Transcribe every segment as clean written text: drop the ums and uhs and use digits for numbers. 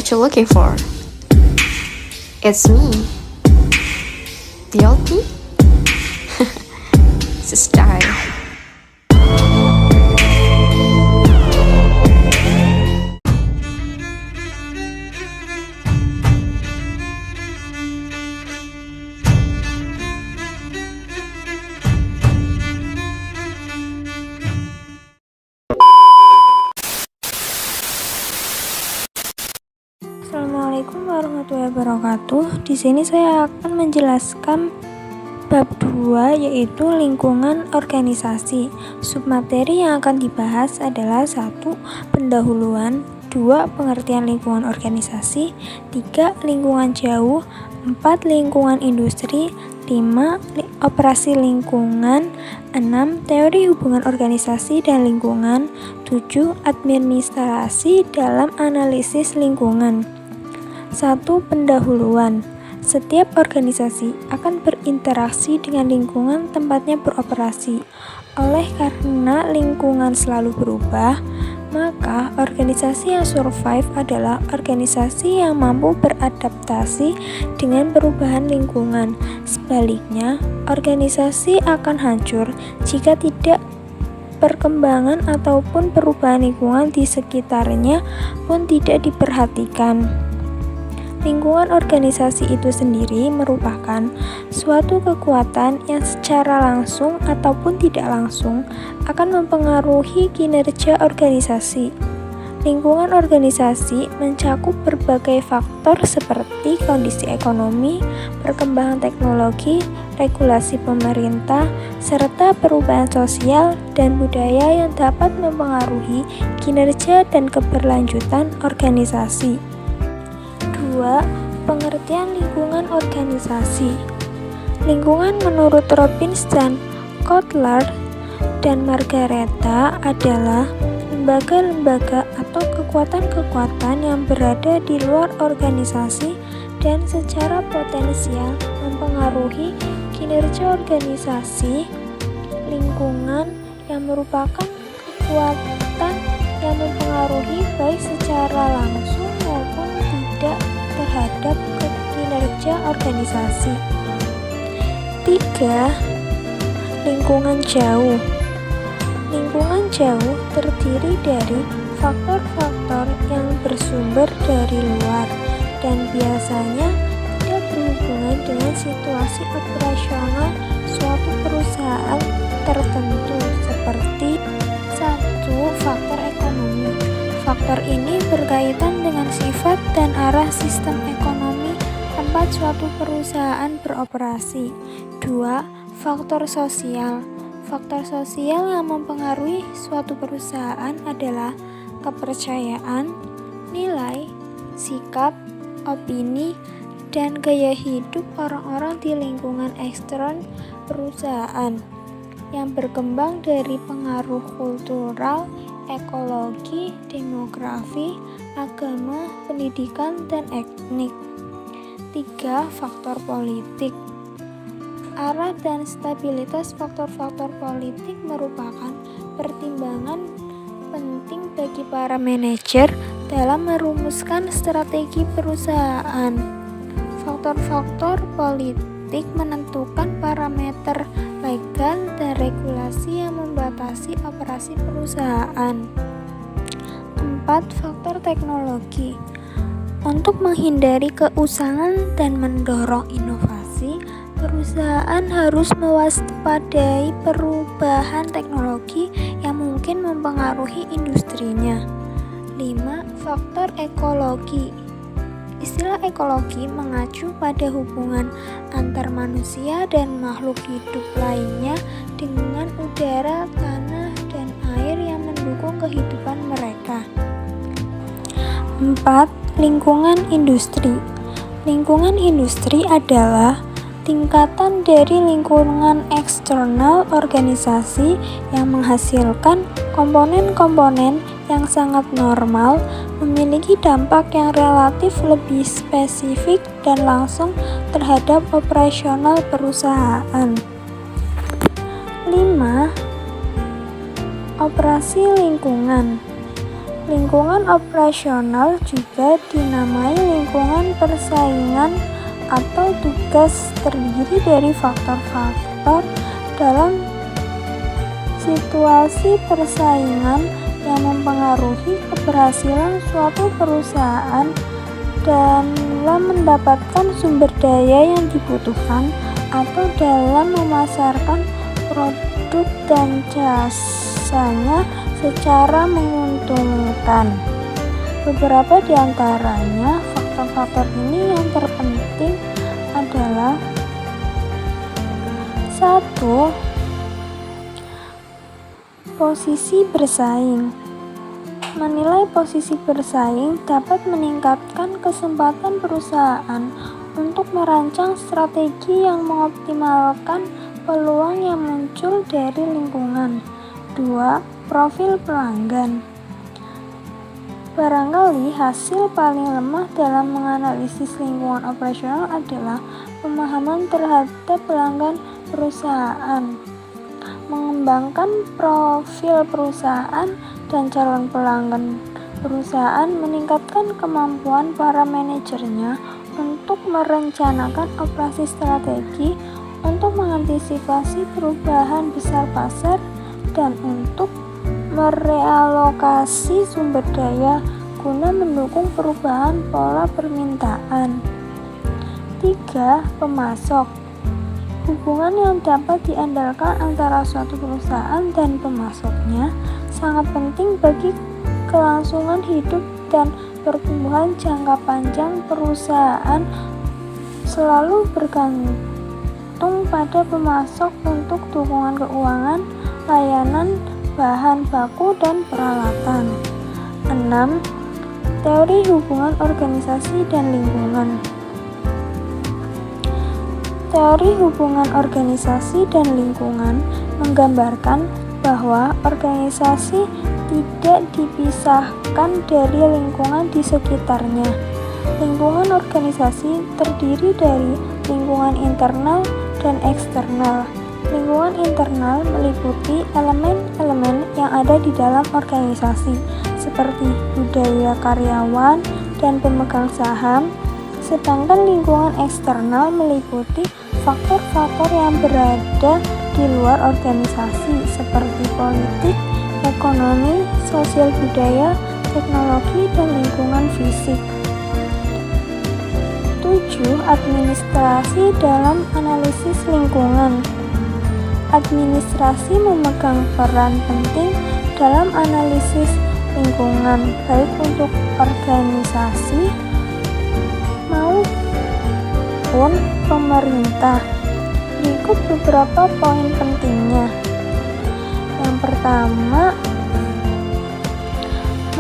what you're looking for. It's me, the old me. It's a style. Assalamualaikum warahmatullahi wabarakatuh. Di sini saya akan menjelaskan bab 2, yaitu lingkungan organisasi. Submateri yang akan dibahas adalah 1. Pendahuluan, 2. Pengertian lingkungan organisasi, 3. Lingkungan jauh, 4. Lingkungan industri, 5. Operasi lingkungan, 6. Teori hubungan organisasi dan lingkungan, 7. Administrasi dalam analisis lingkungan. 1. Pendahuluan. Setiap organisasi akan berinteraksi dengan lingkungan tempatnya beroperasi. Oleh karena lingkungan selalu berubah, maka organisasi yang survive adalah organisasi yang mampu beradaptasi dengan perubahan lingkungan. Sebaliknya, organisasi akan hancur jika tidak perkembangan ataupun perubahan lingkungan di sekitarnya pun tidak diperhatikan. Lingkungan organisasi itu sendiri merupakan suatu kekuatan yang secara langsung ataupun tidak langsung akan mempengaruhi kinerja organisasi. Lingkungan organisasi mencakup berbagai faktor seperti kondisi ekonomi, perkembangan teknologi, regulasi pemerintah, serta perubahan sosial dan budaya yang dapat mempengaruhi kinerja dan keberlanjutan organisasi. 2. Pengertian lingkungan organisasi. Lingkungan menurut Robinson, Kotler, dan Margareta adalah lembaga-lembaga atau kekuatan-kekuatan yang berada di luar organisasi dan secara potensial mempengaruhi kinerja organisasi. Lingkungan yang merupakan kekuatan yang mempengaruhi baik secara langsung maupun tidak terhadap kinerja organisasi. 3. Lingkungan jauh. Lingkungan jauh terdiri dari faktor-faktor yang bersumber dari luar dan biasanya tidak berhubungan dengan situasi operasional suatu perusahaan tertentu, seperti 1. Faktor ekonomi. Faktor ini berkaitan dengan sifat dan arah sistem ekonomi tempat suatu perusahaan beroperasi. 2. Faktor sosial. Faktor sosial yang mempengaruhi suatu perusahaan adalah kepercayaan, nilai, sikap, opini, dan gaya hidup orang-orang di lingkungan ekstern perusahaan yang berkembang dari pengaruh kultural, ekologi, demografi, agama, pendidikan, dan etnik. 3. Faktor politik. Arah dan stabilitas faktor-faktor politik merupakan pertimbangan penting bagi para manajer dalam merumuskan strategi perusahaan. Faktor-faktor politik menentukan parameter legal dan regulasi yang membatasi operasi perusahaan. 4. Faktor teknologi. Untuk menghindari keusangan dan mendorong inovasi, perusahaan harus mewaspadai perubahan teknologi yang mungkin mempengaruhi industrinya. 5. Faktor ekologi. Istilah ekologi mengacu pada hubungan antar manusia dan makhluk hidup lainnya dengan udara, tanah, dan air yang mendukung kehidupan mereka. 4. Lingkungan industri. Lingkungan industri adalah tingkatan dari lingkungan eksternal organisasi yang menghasilkan komponen-komponen yang sangat normal, memiliki dampak yang relatif lebih spesifik dan langsung terhadap operasional perusahaan. 5. Operasi lingkungan. Lingkungan operasional juga dinamai lingkungan persaingan atau tugas, terdiri dari faktor-faktor dalam situasi persaingan yang mempengaruhi keberhasilan suatu perusahaan dalam mendapatkan sumber daya yang dibutuhkan atau dalam memasarkan produk dan jasanya secara menguntungkan. Beberapa di antaranya faktor-faktor ini yang terpenting adalah: 1. Posisi bersaing. Menilai posisi bersaing dapat meningkatkan kesempatan perusahaan untuk merancang strategi yang mengoptimalkan peluang yang muncul dari lingkungan. 2. Profil pelanggan. Barangkali hasil paling lemah dalam menganalisis lingkungan operasional adalah pemahaman terhadap pelanggan perusahaan. Mengembangkan profil perusahaan dan calon pelanggan perusahaan meningkatkan kemampuan para manajernya untuk merencanakan operasi strategi, untuk mengantisipasi perubahan besar pasar, dan untuk merealokasi sumber daya guna mendukung perubahan pola permintaan. 3. Pemasok. Hubungan yang dapat diandalkan antara suatu perusahaan dan pemasoknya sangat penting bagi kelangsungan hidup dan pertumbuhan jangka panjang perusahaan. Selalu bergantung pada pemasok untuk dukungan keuangan, layanan, bahan baku, dan peralatan. 6. Teori hubungan organisasi dan lingkungan. Teori hubungan organisasi dan lingkungan menggambarkan bahwa organisasi tidak dipisahkan dari lingkungan di sekitarnya. Lingkungan organisasi terdiri dari lingkungan internal dan eksternal. Lingkungan internal meliputi elemen-elemen yang ada di dalam organisasi, seperti budaya karyawan dan pemegang saham, sedangkan lingkungan eksternal meliputi faktor-faktor yang berada di luar organisasi, seperti politik, ekonomi, sosial budaya, teknologi, dan lingkungan fisik. 7. Administrasi dalam analisis lingkungan. Administrasi memegang peran penting dalam analisis lingkungan, baik untuk organisasi maupun pemerintah. Berikut beberapa poin pentingnya. Yang pertama,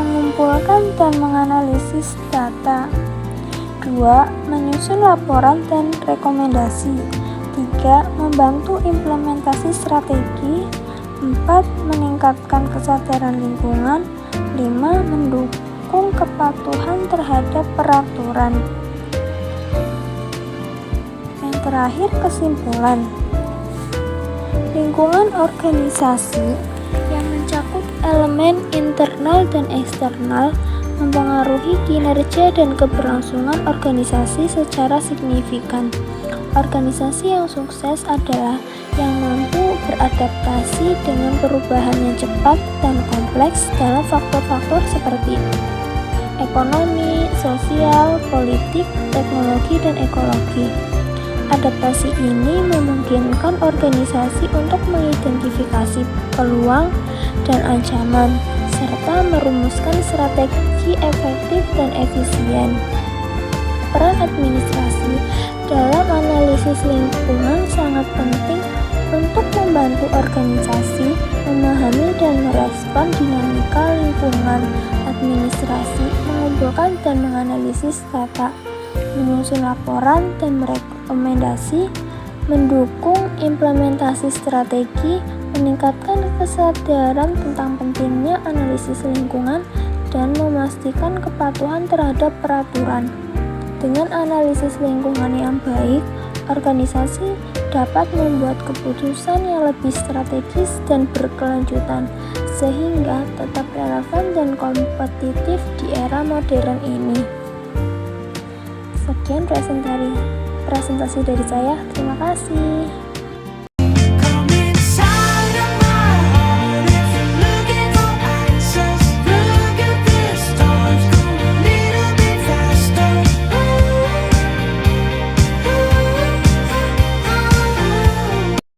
mengumpulkan dan menganalisis data. 2. Menyusun laporan dan rekomendasi. 3. Membantu implementasi strategi. 4. Meningkatkan kesadaran lingkungan. 5. Mendukung kepatuhan terhadap peraturan. Yang terakhir, kesimpulan. Lingkungan organisasi yang mencakup elemen internal dan eksternal mempengaruhi kinerja dan keberlangsungan organisasi secara signifikan. Organisasi yang sukses adalah yang mampu beradaptasi dengan perubahan yang cepat dan kompleks dalam faktor-faktor seperti ekonomi, sosial, politik, teknologi, dan ekologi. Adaptasi ini memungkinkan organisasi untuk mengidentifikasi peluang dan ancaman, serta merumuskan strategi efektif dan efisien. Peran administrasi dalam analisis lingkungan sangat penting untuk membantu organisasi memahami dan merespon dinamika lingkungan. Administrasi mengumpulkan dan menganalisis data, menyusun laporan dan merekomendasi, mendukung implementasi strategi, meningkatkan kesadaran tentang pentingnya analisis lingkungan, dan memastikan kepatuhan terhadap peraturan. Dengan analisis lingkungan yang baik, organisasi dapat membuat keputusan yang lebih strategis dan berkelanjutan, sehingga tetap relevan dan kompetitif di era modern ini. Sekian presentasi dari saya. Terima kasih.